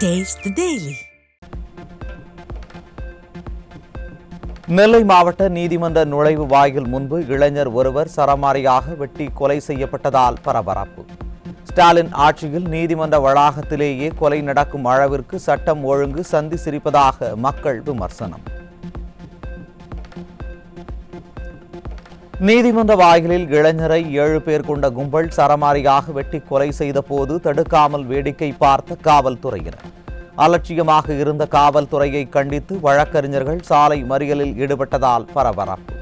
Taste the Daily. நெல்லை மாவட்ட நீதிமன்ற நுழைவு வாயில் முன்பு இளைஞர் ஒருவர் சரமாரியாக வெட்டி கொலை செய்யப்பட்டதால் பரபரப்பு. ஸ்டாலின் ஆட்சியில் நீதிமன்ற வளாகத்திலேயே கொலை நடக்கும் அளவிற்கு சட்டம் ஒழுங்கு சந்தி சிரிப்பதாக மக்கள் விமர்சனம். நீதிமன்ற வாயிலில் இளைஞரை 7 பேர் கொண்ட கும்பல் சரமாரியாக வெட்டி கொலை செய்த போது தடுக்காமல் வேடிக்கை பார்த்த காவல்துறையினர். அலட்சியமாக இருந்த காவல்துறையை கண்டித்து வழக்கறிஞர்கள் சாலை மறியலில் ஈடுபட்டதால் பரபரப்பு.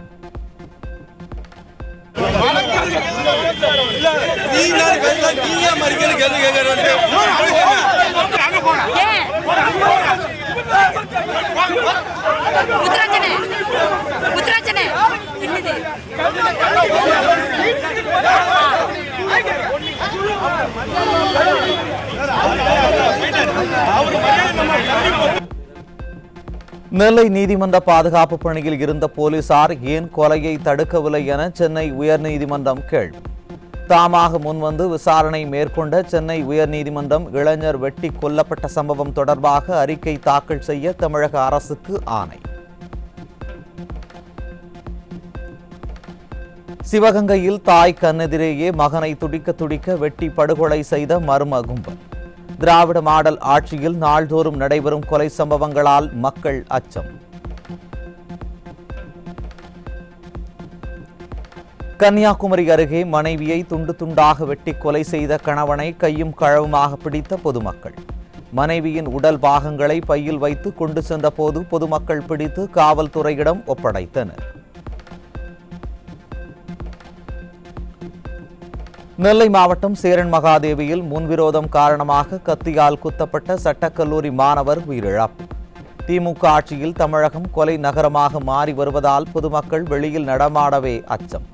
நெல்லை நீதிமன்ற பாதுகாப்பு பணியில் இருந்த போலீசார் ஏன் கொலையை தடுக்கவில்லை என சென்னை உயர்நீதிமன்றம் கேள்வி. தாமாக முன்வந்து விசாரணை மேற்கொண்ட சென்னை உயர்நீதிமன்றம் இளைஞர் வெட்டி கொல்லப்பட்ட சம்பவம் தொடர்பாக அறிக்கை தாக்கல் செய்ய தமிழக அரசுக்கு ஆணை. சிவகங்கையில் தாய் கண்ணெதிரேயே மகனை துடிக்க துடிக்க வெட்டி படுகொலை செய்த மர்ம கும்பல். திராவிட மாடல் ஆட்சியில் நாள்தோறும் நடைபெறும் கொலை சம்பவங்களால் மக்கள் அச்சம். கன்னியாகுமரி அருகே மனைவியை துண்டு துண்டாக வெட்டி கொலை செய்த கணவனை கையும் களவுமாக பிடித்த பொதுமக்கள். மனைவியின் உடல் பாகங்களை பையில் வைத்து கொண்டு சென்ற போது பொதுமக்கள் பிடித்து காவல்துறையிடம் ஒப்படைத்தனர். நெல்லை மாவட்டம் சேரன் மகாதேவியில் முன்விரோதம் காரணமாக கத்தியால் குத்தப்பட்ட சட்டக்கல்லூரி மாணவர் உயிரிழப்பு. திமுக ஆட்சியில் தமிழகம் கொலை நகரமாக மாறி வருவதால் பொதுமக்கள் வெளியில் நடமாடவே அச்சம்.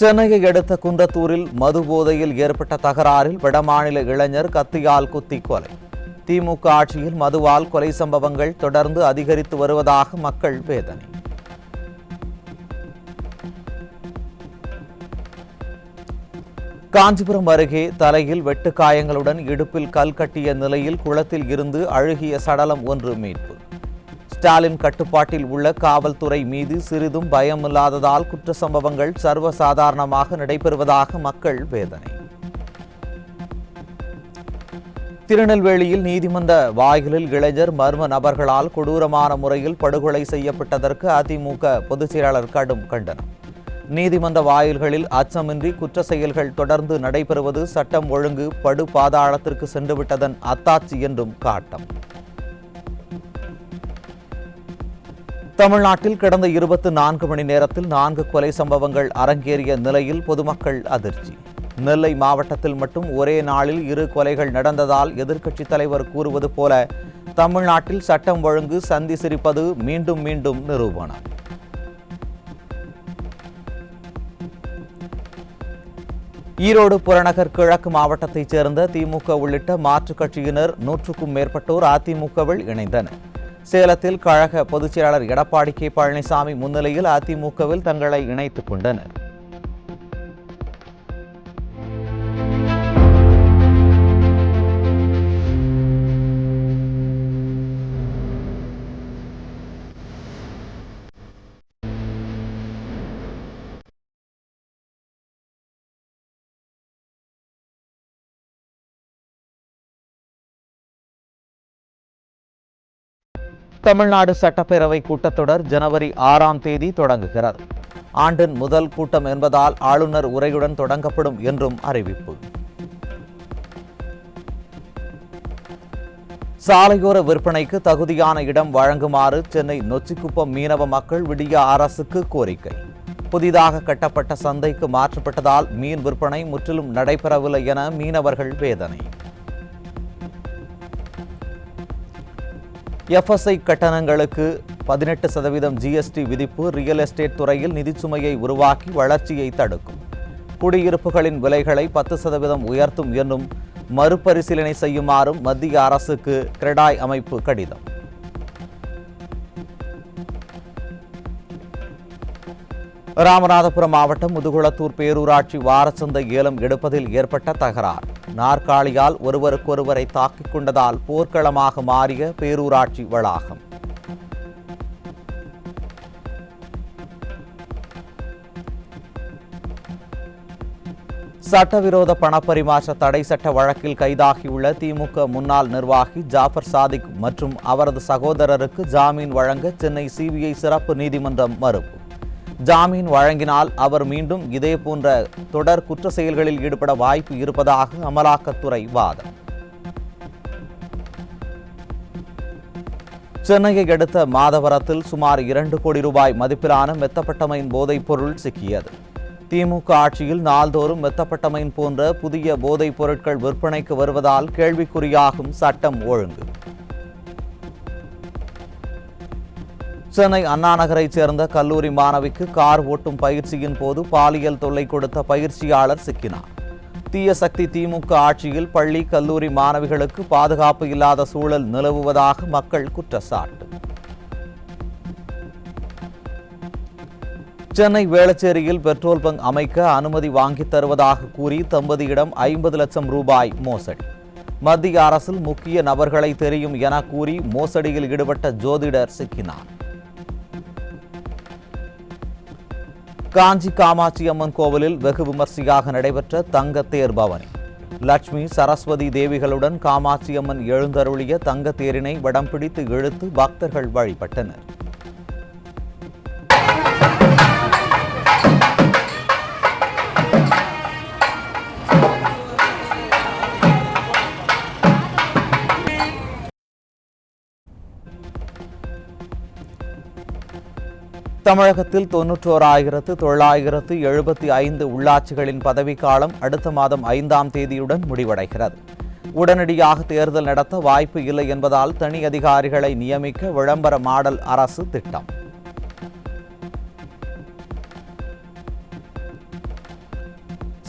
சென்னையை அடுத்த குன்றத்தூரில் மது போதையில் ஏற்பட்ட தகராறில் வடமாநில இளைஞர் கத்தியால் குத்தி கொலை. திமுக ஆட்சியில் மதுவால் கொலை சம்பவங்கள் தொடர்ந்து அதிகரித்து வருவதாக மக்கள் வேதனை. காஞ்சிபுரம் அருகே தலையில் வெட்டுக்காயங்களுடன் இடுப்பில் கல் கட்டிய நிலையில் குளத்தில் இருந்து அழுகிய சடலம் ஒன்று மீட்பு. ஸ்டாலின் கட்டுப்பாட்டில் உள்ள காவல்துறை மீது சிறிதும் பயமில்லாததால் குற்ற சம்பவங்கள் சர்வசாதாரணமாக நடைபெறுவதாக மக்கள் வேதனை. திருநெல்வேலியில் நீதிமன்ற வாயிலில் இளைஞர் மர்ம நபர்களால் கொடூரமான முறையில் படுகொலை செய்யப்பட்டதற்கு அதிமுக பொதுச் செயலாளர் கடும் கண்டனம். நீதிமன்ற வாயில்களில் அச்சமின்றி குற்ற செயல்கள் தொடர்ந்து நடைபெறுவது சட்டம் ஒழுங்கு படு பாதாளத்திற்கு சென்றுவிட்டதன் அத்தாட்சி என்றும் காட்டம். தமிழ்நாட்டில் கடந்த 24 மணி நேரத்தில் 4 கொலை சம்பவங்கள் அரங்கேறிய நிலையில் பொதுமக்கள் அதிர்ச்சி. நெல்லை மாவட்டத்தில் மட்டும் ஒரே நாளில் 2 கொலைகள் நடந்ததால் எதிர்க்கட்சித் தலைவர் கூறுவது போல தமிழ்நாட்டில் சட்டம் ஒழுங்கு சந்தி சிரிப்பது மீண்டும் மீண்டும் நிரூபணம். ஈரோடு புறநகர் கிழக்கு மாவட்டத்தைச் சேர்ந்த திமுக உள்ளிட்ட மாற்றுக் கட்சியினர் 100க்கும் மேற்பட்டோர் அதிமுகவில் இணைந்தனர். சேலத்தில் கழக பொதுச் செயலாளர் எடப்பாடி கே பழனிசாமி முன்னிலையில் அதிமுகவில் தங்களை இணைத்துக் கொண்டனர். தமிழ்நாடு சட்டப்பேரவை கூட்டத்தொடர் ஜனவரி 6ஆம் தேதி தொடங்குகிறது. ஆண்டின் முதல் கூட்டம் என்பதால் ஆளுநர் உரையுடன் தொடங்கப்படும் என்றும் அறிவிப்பு. சாலையோர விற்பனைக்கு தகுதியான இடம் வழங்குமாறு சென்னை நொச்சிக்குப்பம் மீனவ மக்கள் விடிய அரசுக்கு கோரிக்கை. புதிதாக கட்டப்பட்ட சந்தைக்கு மாற்றப்பட்டதால் மீன் விற்பனை முற்றிலும் நடைபெறவில்லை என மீனவர்கள் வேதனை. எஃப்எஸ்ஐ கட்டணங்களுக்கு 18% ஜிஎஸ்டி விதிப்பு ரியல் எஸ்டேட் துறையில் நிதிச்சுமையை உருவாக்கி வளர்ச்சியை தடுக்கும். குடியிருப்புகளின் விலைகளை 10% உயர்த்தும் என்னும் மறுபரிசீலனை செய்யுமாறும் மத்திய அரசுக்கு கிரெடாய் அமைப்பு கடிதம். ராமநாதபுரம் மாவட்டம் முதுகுளத்தூர் பேரூராட்சி வாரச்சந்தை ஏலம் எடுப்பதில் ஏற்பட்ட தகராறு. நாற்காலியால் ஒருவருக்கொருவரை தாக்கிக் கொண்டதால் போர்க்களமாக மாறிய பேரூராட்சி வளாகம். சட்டவிரோத பணப்பரிமாற்ற தடை சட்ட வழக்கில் கைதாகியுள்ள திமுக முன்னாள் நிர்வாகி ஜாஃபர் சாதிக் மற்றும் அவரது சகோதரருக்கு ஜாமீன் வழங்க சென்னை சிபிஐ சிறப்பு நீதிமன்றம் மறுப்பு. ஜாமீன் வழங்கினால் அவர் மீண்டும் இதேபோன்ற தொடர் குற்ற செயல்களில் ஈடுபட வாய்ப்பு இருப்பதாக அமலாக்கத்துறை வாதம். சென்னையை அடுத்த மாதவரத்தில் சுமார் 2 கோடி ரூபாய் மதிப்பிலான மெத்தப்பட்டமைன் போதைப் பொருள் சிக்கியது. திமுக ஆட்சியில் நாள்தோறும் மெத்தப்பட்டமைன் போன்ற புதிய போதைப் பொருட்கள் விற்பனைக்கு வருவதால் கேள்விக்குறியாகும் சட்டம் ஒழுங்கு. சென்னை அண்ணா நகரைச் சேர்ந்த கல்லூரி மாணவிக்கு கார் ஓட்டும் பயிற்சியின் போது பாலியல் தொல்லை கொடுத்த பயிற்சியாளர் சிக்கினார். தீய சக்தி திமுக ஆட்சியில் பள்ளி கல்லூரி மாணவிகளுக்கு பாதுகாப்பு இல்லாத சூழல் நிலவுவதாக மக்கள் குற்றச்சாட்டு. சென்னை வேளச்சேரியில் பெட்ரோல் பங்க் அமைக்க அனுமதி வாங்கித் தருவதாக கூறி தம்பதியிடம் 50 லட்சம் ரூபாய் மோசடி. மத்திய அரசில் முக்கிய நபர்களை தெரியும் என கூறி மோசடியில் ஈடுபட்ட ஜோதிடர் சிக்கினார். காஞ்சி காமாட்சி அம்மன் கோவிலில் வெகு விமர்சையாக நடைபெற்ற தங்க தேர் பவனி. லட்சுமி சரஸ்வதி தேவிகளுடன் காமாட்சி அம்மன் எழுந்தருளிய தங்க தேரினை வடம் பிடித்து இழுத்து பக்தர்கள் வழிபட்டனர். தமிழகத்தில் 91,975 உள்ளாட்சிகளின் பதவிக்காலம் அடுத்த மாதம் 5ஆம் தேதியுடன் முடிவடைகிறது. உடனடியாக தேர்தல் நடத்த வாய்ப்பு இல்லை என்பதால் தனி அதிகாரிகளை நியமிக்க விளம்பர மாடல் அரசு திட்டம்.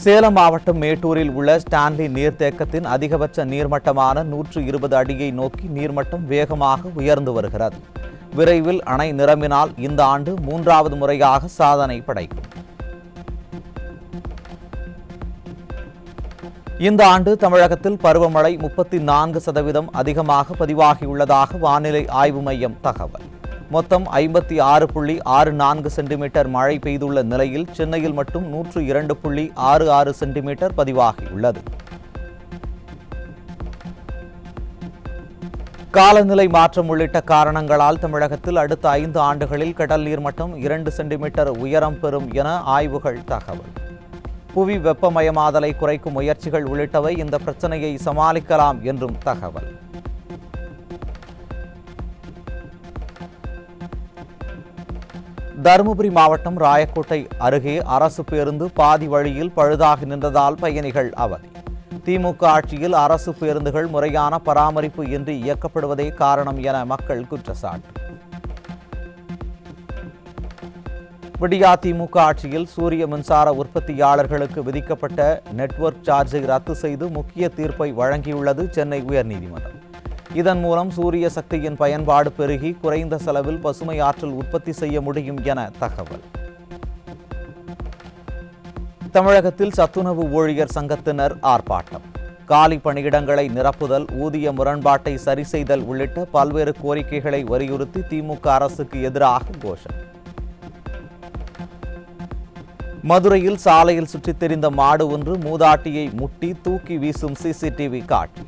சேலம் மாவட்டம் மேட்டூரில் உள்ள ஸ்டான்லி நீர்த்தேக்கத்தின் அதிகபட்ச நீர்மட்டமான 120 அடியை நோக்கி நீர்மட்டம் வேகமாக உயர்ந்து வருகிறது. விரைவில் அணை நிரம்பினால் இந்த ஆண்டு 3வது முறையாக சாதனை படைக்கும். இந்த ஆண்டு தமிழகத்தில் பருவமழை 34% அதிகமாக பதிவாகியுள்ளதாக வானிலை ஆய்வு மையம் தகவல். மொத்தம் 56.64 சென்டிமீட்டர் மழை பெய்துள்ள நிலையில் சென்னையில் மட்டும் 102.66 சென்டிமீட்டர் பதிவாகியுள்ளது. காலநிலை மாற்றம் உள்ளிட்ட காரணங்களால் தமிழகத்தில் அடுத்த 5 ஆண்டுகளில் கடல் நீர்மட்டம் 2 சென்டிமீட்டர் உயரம் பெறும் என ஆய்வுகள் தகவல். புவி வெப்பமயமாதலை குறைக்கும் முயற்சிகள் உள்ளிட்டவை இந்த பிரச்சனையை சமாளிக்கலாம் என்றும் தகவல். தருமபுரி மாவட்டம் ராயக்கோட்டை அருகே அரசு பேருந்து பாதி வழியில் பழுதாகி நின்றதால் பயணிகள் அவதி. திமுக ஆட்சியில் அரசு பேருந்துகள் முறையான பராமரிப்பு இன்றி இயக்கப்படுவதே காரணம் என மக்கள் குற்றச்சாட்டு. விடியா திமுக ஆட்சியில் சூரிய மின்சார உற்பத்தியாளர்களுக்கு விதிக்கப்பட்ட நெட்வொர்க் சார்ஜை ரத்து செய்து முக்கிய தீர்ப்பை வழங்கியுள்ளது சென்னை உயர்நீதிமன்றம். இதன் மூலம் சூரிய சக்தியின் பயன்பாடு பெருகி குறைந்த செலவில் பசுமை ஆற்றல் உற்பத்தி செய்ய முடியும் என தகவல். தமிழகத்தில் சத்துணவு ஊழியர் சங்கத்தினர் ஆர்ப்பாட்டம். காலி பணியிடங்களை நிரப்புதல், ஊதிய முரண்பாட்டை சரி செய்தல் உள்ளிட்ட பல்வேறு கோரிக்கைகளை வலியுறுத்தி திமுக அரசுக்கு எதிராக கோஷம். மதுரையில் சாலையில் சுற்றித் திரிந்த மாடு ஒன்று மூதாட்டியை முட்டி தூக்கி வீசும் சிசிடிவி காட்சி.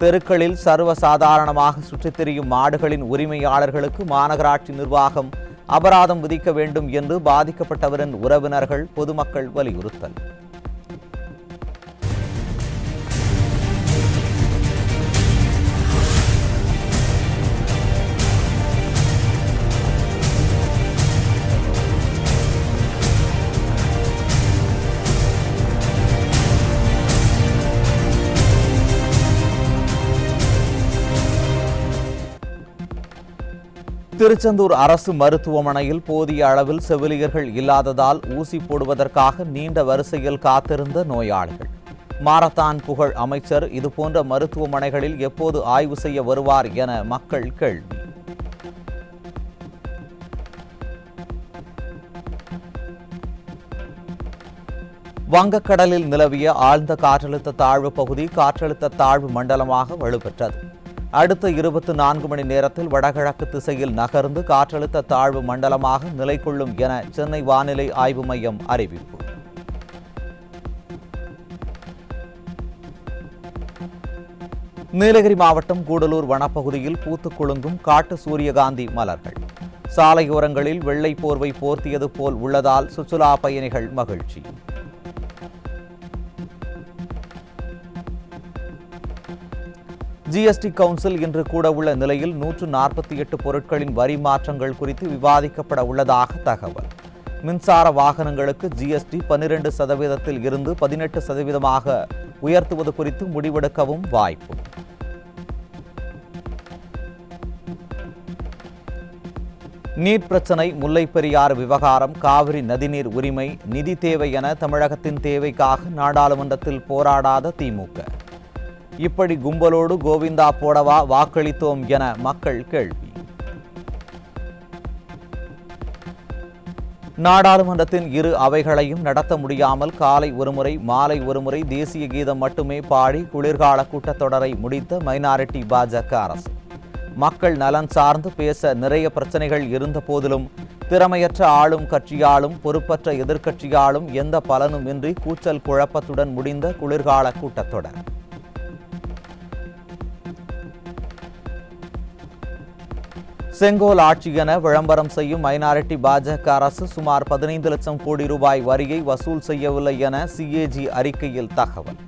தெருக்களில் சர்வசாதாரணமாக சுற்றித் திரியும் மாடுகளின் உரிமையாளர்களுக்கு மாநகராட்சி நிர்வாகம் அபராதம் விதிக்க வேண்டும் என்று பாதிக்கப்பட்டவரின் உறவினர்கள் பொதுமக்கள் வலியுறுத்தல். திருச்செந்தூர் அரசு மருத்துவமனையில் போதிய அளவில் செவிலியர்கள் இல்லாததால் ஊசி போடுவதற்காக நீண்ட வரிசையில் காத்திருந்த நோயாளிகள். மாரத்தான் புகழ் அமைச்சர் இதுபோன்ற மருத்துவமனைகளில் எப்போது ஆய்வு செய்ய வருவார் என மக்கள் கேள்வி. வங்கக்கடலில் நிலவிய ஆழ்ந்த காற்றழுத்த தாழ்வு பகுதி காற்றழுத்த தாழ்வு மண்டலமாக வலுப்பெற்றது. அடுத்த 24 மணி நேரத்தில் வடகிழக்கு திசையில் நகர்ந்து காற்றழுத்த தாழ்வு மண்டலமாக நிலை கொள்ளும் என சென்னை வானிலை ஆய்வு மையம் அறிவிப்பு. நீலகிரி மாவட்டம் கூடலூர் வனப்பகுதியில் பூத்துக் குலுங்கும் காட்டு சூரியகாந்தி மலர்கள். சாலையோரங்களில் வெள்ளை போர்வை போர்த்தியது போல் உள்ளதால் சுற்றுலா பயணிகள் மகிழ்ச்சி. ஜிஎஸ்டி கவுன்சில் இன்று கூட உள்ள நிலையில் 148 பொருட்களின் வரி மாற்றங்கள் குறித்து விவாதிக்கப்பட உள்ளதாக தகவல். மின்சார வாகனங்களுக்கு ஜிஎஸ்டி 12% இருந்து 18% உயர்த்துவது குறித்து முடிவெடுக்கவும் வாய்ப்பு. நீட் பிரச்சினை, முல்லை பெரியாறு விவகாரம், காவிரி நதிநீர் உரிமை, நிதி தேவை என தமிழகத்தின் தேவைக்காக நாடாளுமன்றத்தில் போராடாத திமுக. இப்படி கும்பலோடு கோவிந்தா போடவா வாக்களித்தோம் என மக்கள் கேள்வி. நாடாளுமன்றத்தின் இரு அவைகளையும் நடத்த முடியாமல் காலை ஒருமுறை மாலை ஒருமுறை தேசிய கீதம் மட்டுமே பாடி குளிர்கால கூட்டத்தொடரை முடித்த மைனாரிட்டி பாஜக அரசு. மக்கள் நலன் சார்ந்து பேச நிறைய பிரச்சனைகள் இருந்த போதிலும் திறமையற்ற ஆளும் கட்சியாலும் பொறுப்பற்ற எதிர்க்கட்சியாலும் எந்த பலனும் இன்றி கூச்சல் குழப்பத்துடன் முடிந்த குளிர்கால கூட்டத்தொடர். செங்கோல் ஆட்சி என விளம்பரம் செய்யும் மைனாரிட்டி பாஜக அரசு சுமார் 15 லட்சம் கோடி ரூபாய் வரியை வசூல் செய்யவில்லை என சிஏஜி அறிக்கையில் தகவல்.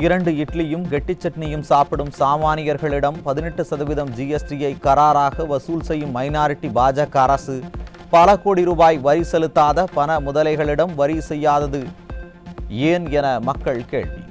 2 இட்லியும் கெட்டி சட்னியும் சாப்பிடும் சாமானியர்களிடம் 18% ஜிஎஸ்டியை கராராக வசூல் செய்யும் மைனாரிட்டி பாஜக அரசு பல கோடி ரூபாய் வரி செலுத்தாத பண முதலைகளிடம் வரி செய்யாதது ஏன் என மக்கள் கேள்வி.